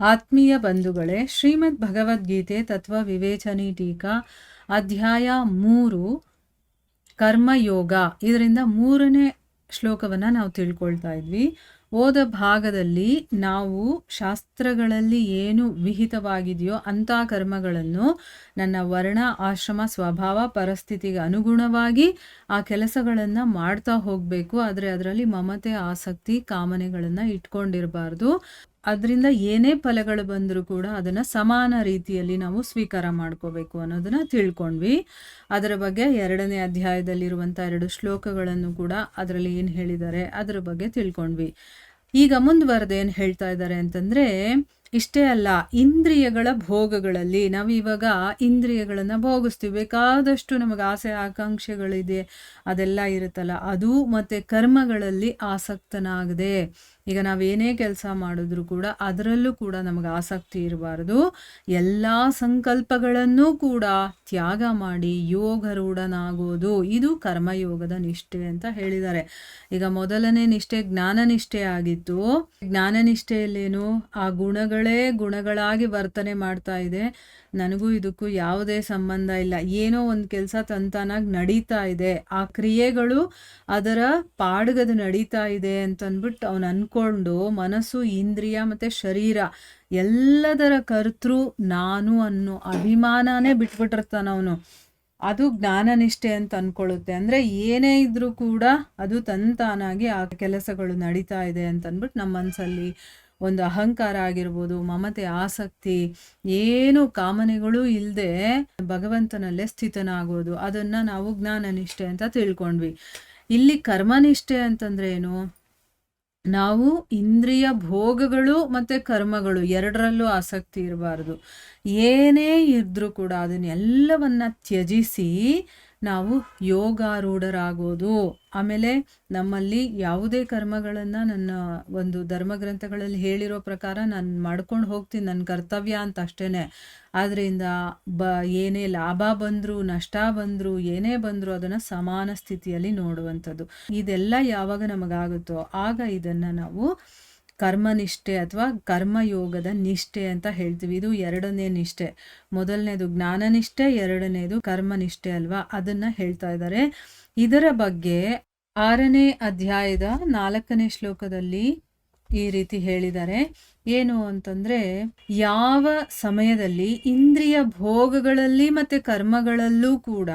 ಆತ್ಮೀಯ ಬಂಧುಗಳೇ, ಶ್ರೀಮದ್ ಭಗವದ್ಗೀತೆ ತತ್ವ ವಿವೇಚನಿ ಟೀಕಾ ಅಧ್ಯಾಯ 3 ಕರ್ಮಯೋಗ, ಇದರಿಂದ 3ನೇ ಶ್ಲೋಕವನ್ನು ನಾವು ತಿಳ್ಕೊಳ್ತಾ ಇದ್ವಿ. ಓದ ಭಾಗದಲ್ಲಿ ನಾವು ಶಾಸ್ತ್ರಗಳಲ್ಲಿ ಏನು ವಿಹಿತವಾಗಿದೆಯೋ ಅಂಥ ಕರ್ಮಗಳನ್ನು ನನ್ನ ವರ್ಣ, ಆಶ್ರಮ, ಸ್ವಭಾವ, ಪರಿಸ್ಥಿತಿಗೆ ಅನುಗುಣವಾಗಿ ಆ ಕೆಲಸಗಳನ್ನು ಮಾಡ್ತಾ ಹೋಗಬೇಕು. ಆದರೆ ಅದರಲ್ಲಿ ಮಮತೆ, ಆಸಕ್ತಿ, ಕಾಮನೆಗಳನ್ನು ಇಟ್ಕೊಂಡಿರಬಾರ್ದು. ಅದರಿಂದ ಏನೇ ಫಲಗಳು ಬಂದರೂ ಕೂಡ ಅದನ್ನು ಸಮಾನ ರೀತಿಯಲ್ಲಿ ನಾವು ಸ್ವೀಕಾರ ಮಾಡ್ಕೋಬೇಕು ಅನ್ನೋದನ್ನು ತಿಳ್ಕೊಂಡ್ವಿ. ಅದರ ಬಗ್ಗೆ 2ನೇ ಅಧ್ಯಾಯದಲ್ಲಿರುವಂಥ 2 ಶ್ಲೋಕಗಳನ್ನು ಕೂಡ ಅದರಲ್ಲಿ ಏನು ಹೇಳಿದ್ದಾರೆ ಅದರ ಬಗ್ಗೆ ತಿಳ್ಕೊಂಡ್ವಿ. ಈಗ ಮುಂದುವರೆದು ಏನು ಹೇಳ್ತಾ ಇದ್ದಾರೆ ಅಂತಂದರೆ, ಇಷ್ಟೇ ಅಲ್ಲ, ಇಂದ್ರಿಯಗಳ ಭೋಗಗಳಲ್ಲಿ ನಾವು ಇವಾಗ ಇಂದ್ರಿಯಗಳನ್ನು ಭೋಗಿಸ್ತೀವಿ. ಬೇಕಾದಷ್ಟು ನಮಗೆ ಆಸೆ ಆಕಾಂಕ್ಷೆಗಳಿದೆ, ಅದೆಲ್ಲ ಇರುತ್ತಲ್ಲ, ಅದು ಮತ್ತು ಕರ್ಮಗಳಲ್ಲಿ ಆಸಕ್ತನಾಗದೆ, ಈಗ ನಾವೇನೇ ಕೆಲಸ ಮಾಡಿದ್ರೂ ಕೂಡ ಅದರಲ್ಲೂ ಕೂಡ ನಮಗೆ ಆಸಕ್ತಿ ಇರಬಾರ್ದು. ಎಲ್ಲ ಸಂಕಲ್ಪಗಳನ್ನು ಕೂಡ ತ್ಯಾಗ ಮಾಡಿ ಯೋಗರೂಢನಾಗೋದು, ಇದು ಕರ್ಮಯೋಗದ ನಿಷ್ಠೆ ಅಂತ ಹೇಳಿದ್ದಾರೆ. ಈಗ ಮೊದಲನೇ ನಿಷ್ಠೆ ಜ್ಞಾನನಿಷ್ಠೆ ಆಗಿತ್ತು. ಜ್ಞಾನನಿಷ್ಠೆಯಲ್ಲೇನು, ಆ ಗುಣಗಳಾಗಿ ವರ್ತನೆ ಮಾಡ್ತಾ ಇದೆ, ನನಗೂ ಇದಕ್ಕೂ ಯಾವುದೇ ಸಂಬಂಧ ಇಲ್ಲ, ಏನೋ ಒಂದು ಕೆಲಸ ತಂತಾನಾಗಿ ನಡೀತಾ ಇದೆ, ಆ ಕ್ರಿಯೆಗಳು ಅದರ ಪಾಡ್ಗದು ನಡೀತಾ ಇದೆ ಅಂತಂದ್ಬಿಟ್ಟು ಅವನು ಅಂದ್ಕೊಂಡು ಮನಸ್ಸು, ಇಂದ್ರಿಯ ಮತ್ತು ಶರೀರ ಎಲ್ಲದರ ಕರ್ತೃ ನಾನು ಅನ್ನೋ ಅಭಿಮಾನನೇ ಬಿಟ್ಬಿಟ್ಟಿರ್ತಾನೆ ಅವನು. ಅದು ಜ್ಞಾನನಿಷ್ಠೆ ಅಂತ ಅಂದ್ಕೊಳ್ಳುತ್ತೆ. ಅಂದರೆ ಏನೇ ಇದ್ರೂ ಕೂಡ ಅದು ತಂತಾನಾಗಿ ಆ ಕೆಲಸಗಳು ನಡೀತಾ ಇದೆ ಅಂತಂದ್ಬಿಟ್ಟು ನಮ್ಮ ಮನಸ್ಸಲ್ಲಿ ಒಂದು ಅಹಂಕಾರ ಆಗಿರ್ಬೋದು, ಮಮತೆ, ಆಸಕ್ತಿ, ಏನು ಕಾಮನೆಗಳು ಇಲ್ಲದೆ ಭಗವಂತನಲ್ಲೇ ಸ್ಥಿತನಾಗೋದು, ಅದನ್ನು ನಾವು ಜ್ಞಾನನಿಷ್ಠೆ ಅಂತ ತಿಳ್ಕೊಂಡ್ವಿ. ಇಲ್ಲಿ ಕರ್ಮನಿಷ್ಠೆ ಅಂತಂದ್ರೆ ಏನು, ನಾವು ಇಂದ್ರಿಯ ಭೋಗಗಳು ಮತ್ತು ಕರ್ಮಗಳು ಎರಡರಲ್ಲೂ ಆಸಕ್ತಿ ಇರಬಾರ್ದು. ಏನೇ ಇದ್ರೂ ಕೂಡ ಅದನ್ನೆಲ್ಲವನ್ನ ತ್ಯಜಿಸಿ ನಾವು ಯೋಗಾರೂಢರಾಗೋದು. ಆಮೇಲೆ ನಮ್ಮಲ್ಲಿ ಯಾವುದೇ ಕರ್ಮಗಳನ್ನು ನನ್ನ ಒಂದು ಧರ್ಮಗ್ರಂಥಗಳಲ್ಲಿ ಹೇಳಿರೋ ಪ್ರಕಾರ ನಾನು ಮಾಡ್ಕೊಂಡು ಹೋಗ್ತೀನಿ, ನನ್ನ ಕರ್ತವ್ಯ ಅಂತ ಅಷ್ಟೇ. ಆದ್ದರಿಂದ ಏನೇ ಲಾಭ ಬಂದರೂ ನಷ್ಟ ಬಂದರೂ ಏನೇ ಬಂದರೂ ಅದನ್ನು ಸಮಾನ ಸ್ಥಿತಿಯಲ್ಲಿ ನೋಡುವಂಥದ್ದು. ಇದೆಲ್ಲ ಯಾವಾಗ ನಮಗಾಗುತ್ತೋ ಆಗ ಇದನ್ನು ನಾವು ಕರ್ಮನಿಷ್ಠೆ ಅಥವಾ ಕರ್ಮಯೋಗದ ನಿಷ್ಠೆ ಅಂತ ಹೇಳ್ತೀವಿ. ಇದು 2ನೇ ನಿಷ್ಠೆ. ಮೊದಲನೇದು ಜ್ಞಾನನಿಷ್ಠೆ, 2ನೇದು ಕರ್ಮನಿಷ್ಠೆ ಅಲ್ವಾ, ಅದನ್ನು ಹೇಳ್ತಾ ಇದ್ದಾರೆ. ಇದರ ಬಗ್ಗೆ 6ನೇ ಅಧ್ಯಾಯದ 4ನೇ ಶ್ಲೋಕದಲ್ಲಿ ಈ ರೀತಿ ಹೇಳಿದ್ದಾರೆ. ಏನು ಅಂತಂದರೆ, ಯಾವ ಸಮಯದಲ್ಲಿ ಇಂದ್ರಿಯ ಭೋಗಗಳಲ್ಲಿ ಮತ್ತು ಕರ್ಮಗಳಲ್ಲೂ ಕೂಡ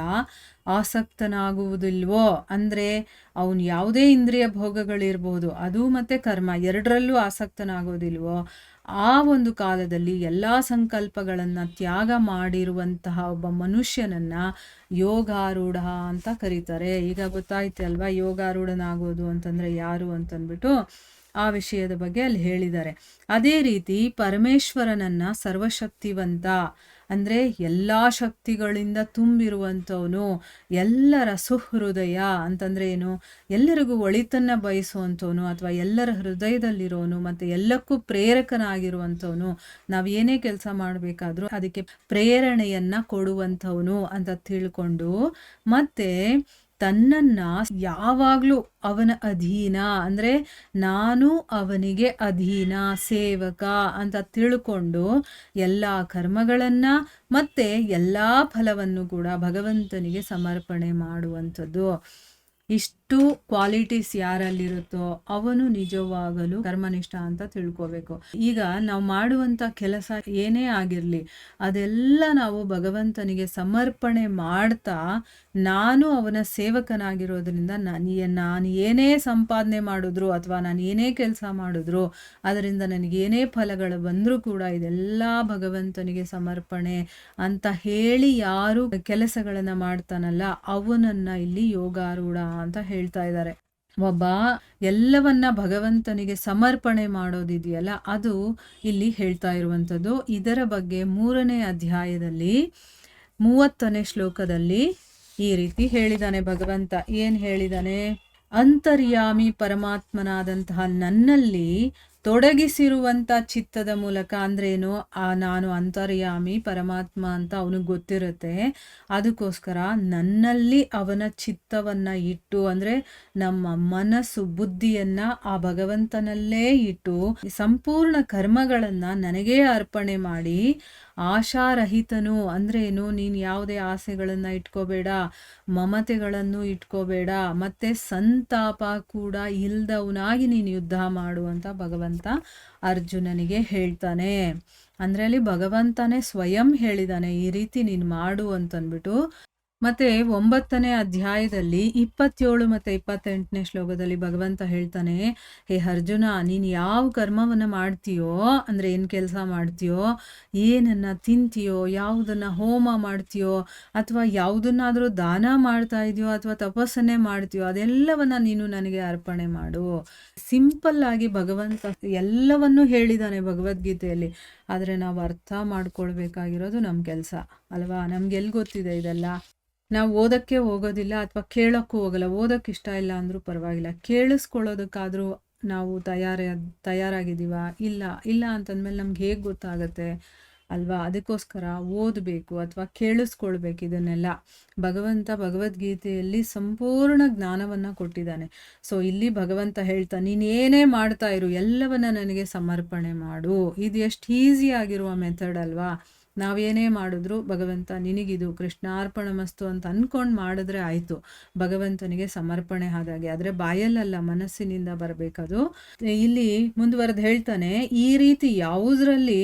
ಆಸಕ್ತನಾಗುವುದಿಲ್ವೋ, ಅಂದರೆ ಅವನು ಯಾವುದೇ ಇಂದ್ರಿಯ ಭೋಗಗಳಿರ್ಬೋದು, ಅದು ಮತ್ತು ಕರ್ಮ ಎರಡರಲ್ಲೂ ಆಸಕ್ತನಾಗೋದಿಲ್ವೋ, ಆ ಒಂದು ಕಾಲದಲ್ಲಿ ಎಲ್ಲ ಸಂಕಲ್ಪಗಳನ್ನು ತ್ಯಾಗ ಮಾಡಿರುವಂತಹ ಒಬ್ಬ ಮನುಷ್ಯನನ್ನು ಯೋಗಾರೂಢ ಅಂತ ಕರೀತಾರೆ. ಈಗ ಗೊತ್ತಾಯ್ತು ಅಲ್ವಾ ಯೋಗಾರೂಢನಾಗೋದು ಅಂತಂದರೆ ಯಾರು ಅಂತಂದ್ಬಿಟ್ಟು. ಆ ವಿಷಯದ ಬಗ್ಗೆ ಅಲ್ಲಿ ಹೇಳಿದ್ದಾರೆ. ಅದೇ ರೀತಿ ಪರಮೇಶ್ವರನನ್ನು ಸರ್ವಶಕ್ತಿವಂತ, ಅಂದರೆ ಎಲ್ಲ ಶಕ್ತಿಗಳಿಂದ ತುಂಬಿರುವಂಥವನು, ಎಲ್ಲರ ಸುಹೃದಯ ಅಂತಂದರೆ ಏನು, ಎಲ್ಲರಿಗೂ ಒಳಿತನ್ನು ಬಯಸುವಂಥವನು ಅಥವಾ ಎಲ್ಲರ ಹೃದಯದಲ್ಲಿರೋನು ಮತ್ತು ಎಲ್ಲಕ್ಕೂ ಪ್ರೇರಕನಾಗಿರುವಂಥವನು, ನಾವು ಏನೇ ಕೆಲಸ ಮಾಡಬೇಕಾದ್ರೂ ಅದಕ್ಕೆ ಪ್ರೇರಣೆಯನ್ನು ಕೊಡುವಂಥವನು ಅಂತ ತಿಳ್ಕೊಂಡು, ಮತ್ತು ತನ್ನನ್ನು ಯಾವಾಗಲೂ ಅವನ ಅಧೀನ, ಅಂದರೆ ನಾನು ಅವನಿಗೆ ಅಧೀನ ಸೇವಕ ಅಂತ ತಿಳ್ಕೊಂಡು ಎಲ್ಲ ಕರ್ಮಗಳನ್ನು ಮತ್ತು ಎಲ್ಲ ಫಲವನ್ನು ಕೂಡ ಭಗವಂತನಿಗೆ ಸಮರ್ಪಣೆ ಮಾಡುವಂಥದ್ದು. ಇಷ್ಟು ಕ್ವಾಲಿಟೀಸ್ ಯಾರಲ್ಲಿರುತ್ತೋ ಅವನು ನಿಜವಾಗಲು ಕರ್ಮನಿಷ್ಠ ಅಂತ ತಿಳ್ಕೋಬೇಕು. ಈಗ ನಾವು ಮಾಡುವಂಥ ಕೆಲಸ ಏನೇ ಆಗಿರಲಿ ಅದೆಲ್ಲ ನಾವು ಭಗವಂತನಿಗೆ ಸಮರ್ಪಣೆ ಮಾಡ್ತಾ, ನಾನು ಅವನ ಸೇವಕನಾಗಿರೋದ್ರಿಂದ ನಾನು ಏನೇ ಸಂಪಾದನೆ ಮಾಡಿದ್ರು ಅಥವಾ ನಾನು ಏನೇ ಕೆಲಸ ಮಾಡಿದ್ರು ಅದರಿಂದ ನನಗೇನೇ ಫಲಗಳು ಬಂದರೂ ಕೂಡ ಇದೆಲ್ಲ ಭಗವಂತನಿಗೆ ಸಮರ್ಪಣೆ ಅಂತ ಹೇಳಿ ಯಾರು ಕೆಲಸಗಳನ್ನು ಮಾಡ್ತಾನಲ್ಲ ಅವನನ್ನು ಇಲ್ಲಿ ಯೋಗಾರೂಢ ಅಂತ ಹೇಳ್ತಾ ಇದ್ದಾರೆ. ಒಬ್ಬ ಎಲ್ಲವನ್ನ ಭಗವಂತನಿಗೆ ಸಮರ್ಪಣೆ ಮಾಡೋದಿದೆಯಲ್ಲ ಅದು ಇಲ್ಲಿ ಹೇಳ್ತಾ ಇರುವಂಥದ್ದು. ಇದರ ಬಗ್ಗೆ 3ನೇ ಅಧ್ಯಾಯದಲ್ಲಿ 30ನೇ ಶ್ಲೋಕದಲ್ಲಿ ಈ ರೀತಿ ಹೇಳಿದಾನೆ ಭಗವಂತ. ಏನು ಹೇಳಿದಾನೆ, ಅಂತರ್ಯಾಮಿ ಪರಮಾತ್ಮನಾದಂತಹ ನನ್ನಲ್ಲಿ ತೊಡಗಿಸಿರುವಂಥ ಚಿತ್ತದ ಮೂಲಕ ಅಂದ್ರೇನು, ನಾನು ಅಂತರ್ಯಾಮಿ ಪರಮಾತ್ಮ ಅಂತ ಅವನಿಗೆ ಗೊತ್ತಿರುತ್ತೆ. ಅದಕ್ಕೋಸ್ಕರ ನನ್ನಲ್ಲಿ ಅವನ ಚಿತ್ತವನ್ನು ಇಟ್ಟು, ಅಂದರೆ ನಮ್ಮ ಮನಸ್ಸು ಬುದ್ಧಿಯನ್ನು ಆ ಭಗವಂತನಲ್ಲೇ ಇಟ್ಟು ಸಂಪೂರ್ಣ ಕರ್ಮಗಳನ್ನು ನನಗೇ ಅರ್ಪಣೆ ಮಾಡಿ, ಆಶಾರಹಿತನು ಅಂದ್ರೇನು, ನೀನು ಯಾವುದೇ ಆಸೆಗಳನ್ನು ಇಟ್ಕೋಬೇಡ, ಮಮತೆಗಳನ್ನು ಇಟ್ಕೋಬೇಡ, ಮತ್ತೆ ಸಂತಾಪ ಕೂಡ ಇಲ್ದವನಾಗಿ ನೀನು ಯುದ್ಧ ಮಾಡುವಂತ ಭಗವಂತ ಅರ್ಜುನನಿಗೆ ಹೇಳ್ತಾನೆ. ಅಂದ್ರೆ ಅಲ್ಲಿ ಭಗವಂತನೇ ಸ್ವಯಂ ಹೇಳಿದಾನೆ ಈ ರೀತಿ ನೀನು ಮಾಡು ಅಂತಂದ್ಬಿಟ್ಟು. ಮತ್ತೆ 9ನೇ ಅಧ್ಯಾಯದಲ್ಲಿ 27 ಮತ್ತು 28ನೇ ಶ್ಲೋಕದಲ್ಲಿ ಭಗವಂತ ಹೇಳ್ತಾನೆ, ಹೇ ಅರ್ಜುನ, ನೀನು ಯಾವ ಕರ್ಮವನ್ನು ಮಾಡ್ತೀಯೋ, ಅಂದರೆ ಏನು ಕೆಲಸ ಮಾಡ್ತೀಯೋ, ಏನನ್ನು ತಿಂತೀಯೋ, ಯಾವುದನ್ನು ಹೋಮ ಮಾಡ್ತೀಯೋ, ಅಥವಾ ಯಾವುದನ್ನಾದರೂ ದಾನ ಮಾಡ್ತಾ ಇದೆಯೋ, ಅಥವಾ ತಪಸ್ಸನ್ನೇ ಮಾಡ್ತೀಯೋ, ಅದೆಲ್ಲವನ್ನ ನೀನು ನನಗೆ ಅರ್ಪಣೆ ಮಾಡು. ಸಿಂಪಲ್ ಆಗಿ ಭಗವಂತ ಎಲ್ಲವನ್ನೂ ಹೇಳಿದ್ದಾನೆ ಭಗವದ್ಗೀತೆಯಲ್ಲಿ. ಆದರೆ ನಾವು ಅರ್ಥ ಮಾಡ್ಕೊಳ್ಬೇಕಾಗಿರೋದು ನಮ್ಮ ಕೆಲಸ ಅಲ್ವಾ. ನಮ್ಗೆಲ್ಲಿ ಗೊತ್ತಿದೆ ಇದೆಲ್ಲ. ನಾವು ಓದೋಕ್ಕೆ ಹೋಗೋದಿಲ್ಲ ಅಥವಾ ಕೇಳೋಕ್ಕೂ ಹೋಗಲ್ಲ. ಓದೋಕ್ಕೆ ಇಷ್ಟ ಇಲ್ಲ ಅಂದರೂ ಪರವಾಗಿಲ್ಲ, ಕೇಳಿಸ್ಕೊಳ್ಳೋದಕ್ಕಾದರೂ ನಾವು ತಯಾರಾಗಿದ್ದೀವ? ಇಲ್ಲ ಅಂತಂದಮೇಲೆ ನಮ್ಗೆ ಹೇಗೆ ಗೊತ್ತಾಗುತ್ತೆ ಅಲ್ವಾ. ಅದಕ್ಕೋಸ್ಕರ ಓದಬೇಕು ಅಥವಾ ಕೇಳಿಸ್ಕೊಳ್ಬೇಕು. ಇದನ್ನೆಲ್ಲ ಭಗವಂತ ಭಗವದ್ಗೀತೆಯಲ್ಲಿ ಸಂಪೂರ್ಣ ಜ್ಞಾನವನ್ನು ಕೊಟ್ಟಿದ್ದಾನೆ. ಸೊ ಇಲ್ಲಿ ಭಗವಂತ ಹೇಳ್ತಾನೆ, ನೀನು ಏನೇ ಮಾಡ್ತಾ ಇರು ಎಲ್ಲವನ್ನ ನನಗೆ ಸಮರ್ಪಣೆ ಮಾಡು. ಇದು ಎಷ್ಟು ಈಸಿ ಆಗಿರುವ ಮೆಥಡ್ ಅಲ್ವಾ. ನಾವೇನೇ ಮಾಡಿದ್ರು ಭಗವಂತ ನಿನಗಿದು ಕೃಷ್ಣಾರ್ಪಣಮಸ್ತು ಅಂತ ಅಂದ್ಕೊಂಡು ಮಾಡಿದ್ರೆ ಆಯಿತು, ಭಗವಂತನಿಗೆ ಸಮರ್ಪಣೆ ಆದಾಗೆ. ಆದರೆ ಬಾಯಲ್ಲಲ್ಲ, ಮನಸ್ಸಿನಿಂದ ಬರಬೇಕದು. ಇಲ್ಲಿ ಮುಂದುವರೆದು ಹೇಳ್ತಾನೆ, ಈ ರೀತಿ ಯಾವುದರಲ್ಲಿ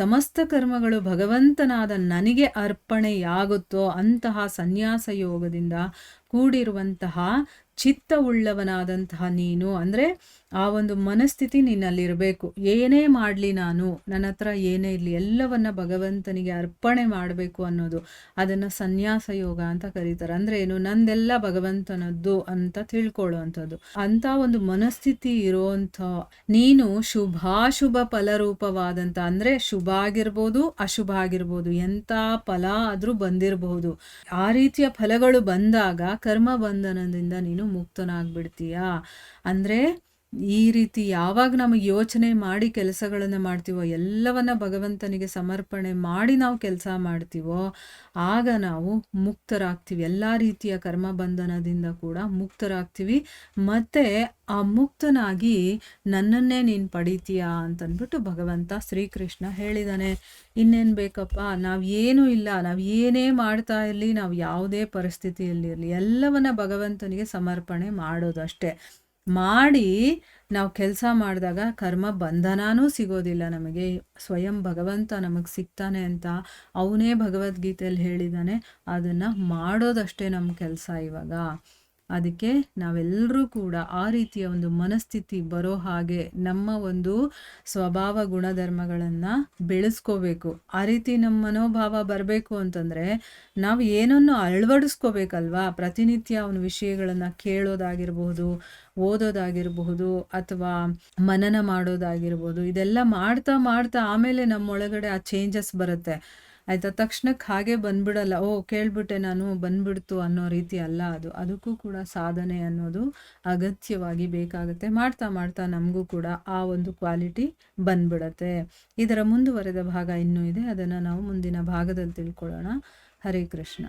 ಸಮಸ್ತ ಕರ್ಮಗಳು ಭಗವಂತನಾದ ನನಗೆ ಅರ್ಪಣೆಯಾಗುತ್ತೋ ಅಂತಹ ಸನ್ಯಾಸ ಯೋಗದಿಂದ ಕೂಡಿರುವಂತಹ ಚಿತ್ತವುಳ್ಳವನಾದಂತಹ ನೀನು, ಅಂದರೆ ಆ ಒಂದು ಮನಸ್ಥಿತಿ ನಿನ್ನಲ್ಲಿರಬೇಕು. ಏನೇ ಮಾಡಲಿ, ನಾನು ನನ್ನ ಹತ್ರ ಏನೇ ಇರಲಿ ಎಲ್ಲವನ್ನ ಭಗವಂತನಿಗೆ ಅರ್ಪಣೆ ಮಾಡಬೇಕು ಅನ್ನೋದು, ಅದನ್ನು ಸನ್ಯಾಸ ಯೋಗ ಅಂತ ಕರೀತಾರೆ. ಅಂದರೆ ಏನು, ನಂದೆಲ್ಲ ಭಗವಂತನದ್ದು ಅಂತ ತಿಳ್ಕೊಳ್ಳುವಂಥದ್ದು. ಅಂತ ಒಂದು ಮನಸ್ಥಿತಿ ಇರೋಂಥ ನೀನು ಶುಭಾಶುಭ ಫಲರೂಪವಾದಂಥ, ಅಂದರೆ ಶುಭ ಆಗಿರ್ಬೋದು ಅಶುಭ ಆಗಿರ್ಬೋದು, ಎಂಥ ಫಲ ಆದರೂ ಬಂದಿರಬಹುದು. ಆ ರೀತಿಯ ಫಲಗಳು ಬಂದಾಗ ಕರ್ಮ ಬಂಧನದಿಂದ ನೀನು ಮುಕ್ತನಾಗ್ಬಿಡ್ತೀಯ. ಅಂದರೆ ಈ ರೀತಿ ಯಾವಾಗ ನಮಗೆ ಯೋಚನೆ ಮಾಡಿ ಕೆಲಸಗಳನ್ನು ಮಾಡ್ತೀವೋ, ಎಲ್ಲವನ್ನ ಭಗವಂತನಿಗೆ ಸಮರ್ಪಣೆ ಮಾಡಿ ನಾವು ಕೆಲಸ ಮಾಡ್ತೀವೋ, ಆಗ ನಾವು ಮುಕ್ತರಾಗ್ತೀವಿ. ಎಲ್ಲ ರೀತಿಯ ಕರ್ಮ ಬಂಧನದಿಂದ ಕೂಡ ಮುಕ್ತರಾಗ್ತೀವಿ. ಮತ್ತು ಆ ಮುಕ್ತನಾಗಿ ನನ್ನನ್ನೇ ನೀನು ಪಡಿತೀಯಾ ಅಂತಂದ್ಬಿಟ್ಟು ಭಗವಂತ ಶ್ರೀಕೃಷ್ಣ ಹೇಳಿದಾನೆ. ಇನ್ನೇನು ಬೇಕಪ್ಪ, ನಾವು ಏನೂ ಇಲ್ಲ, ನಾವು ಏನೇ ಮಾಡ್ತಾ ಇರಲಿ, ನಾವು ಯಾವುದೇ ಪರಿಸ್ಥಿತಿಯಲ್ಲಿರಲಿ ಎಲ್ಲವನ್ನ ಭಗವಂತನಿಗೆ ಸಮರ್ಪಣೆ ಮಾಡೋದು ಅಷ್ಟೇ. ಮಾಡಿ ನಾವು ಕೆಲಸ ಮಾಡಿದಾಗ ಕರ್ಮ ಬಂಧನನೂ ಸಿಗೋದಿಲ್ಲ ನಮಗೆ, ಸ್ವಯಂ ಭಗವಂತ ನಮಗೆ ಸಿಗ್ತಾನೆ ಅಂತ ಅವನೇ ಭಗವದ್ಗೀತೆಯಲ್ಲಿ ಹೇಳಿದ್ದಾನೆ. ಅದನ್ನು ಮಾಡೋದಷ್ಟೇ ನಮ್ಮ ಕೆಲಸ ಇವಾಗ. ಅದಕ್ಕೆ ನಾವೆಲ್ಲರೂ ಕೂಡ ಆ ರೀತಿಯ ಒಂದು ಮನಸ್ಥಿತಿ ಬರೋ ಹಾಗೆ ನಮ್ಮ ಒಂದು ಸ್ವಭಾವ ಗುಣಧರ್ಮಗಳನ್ನು ಬೆಳೆಸ್ಕೋಬೇಕು. ಆ ರೀತಿ ನಮ್ಮ ಮನೋಭಾವ ಬರಬೇಕು ಅಂತಂದರೆ ನಾವು ಏನನ್ನು ಅಳವಡಿಸ್ಕೋಬೇಕಲ್ವಾ. ಪ್ರತಿನಿತ್ಯ ಅವನ ವಿಷಯಗಳನ್ನು ಕೇಳೋದಾಗಿರ್ಬೋದು, ಓದೋದಾಗಿರಬಹುದು, ಅಥವಾ ಮನನ ಮಾಡೋದಾಗಿರ್ಬೋದು. ಇದೆಲ್ಲ ಮಾಡ್ತಾ ಮಾಡ್ತಾ ಆಮೇಲೆ ನಮ್ಮೊಳಗಡೆ ಆ ಚೇಂಜಸ್ ಬರುತ್ತೆ ಆಯಿತಾ. ತಕ್ಷಣಕ್ಕೆ ಹಾಗೆ ಬಂದ್ಬಿಡಲ್ಲ, ಕೇಳ್ಬಿಟ್ಟೆ ನಾನು ಬಂದ್ಬಿಡ್ತು ಅನ್ನೋ ರೀತಿ ಅಲ್ಲ ಅದು. ಅದಕ್ಕೂ ಕೂಡ ಸಾಧನೆ ಅನ್ನೋದು ಅಗತ್ಯವಾಗಿ ಬೇಕಾಗುತ್ತೆ. ಮಾಡ್ತಾ ಮಾಡ್ತಾ ನಮಗೂ ಕೂಡ ಆ ಒಂದು ಕ್ವಾಲಿಟಿ ಬಂದ್ಬಿಡತ್ತೆ. ಇದರ ಮುಂದುವರೆದ ಭಾಗ ಇನ್ನೂ ಇದೆ, ಅದನ್ನು ನಾವು ಮುಂದಿನ ಭಾಗದಲ್ಲಿ ತಿಳ್ಕೊಳ್ಳೋಣ. ಹರೇ ಕೃಷ್ಣ.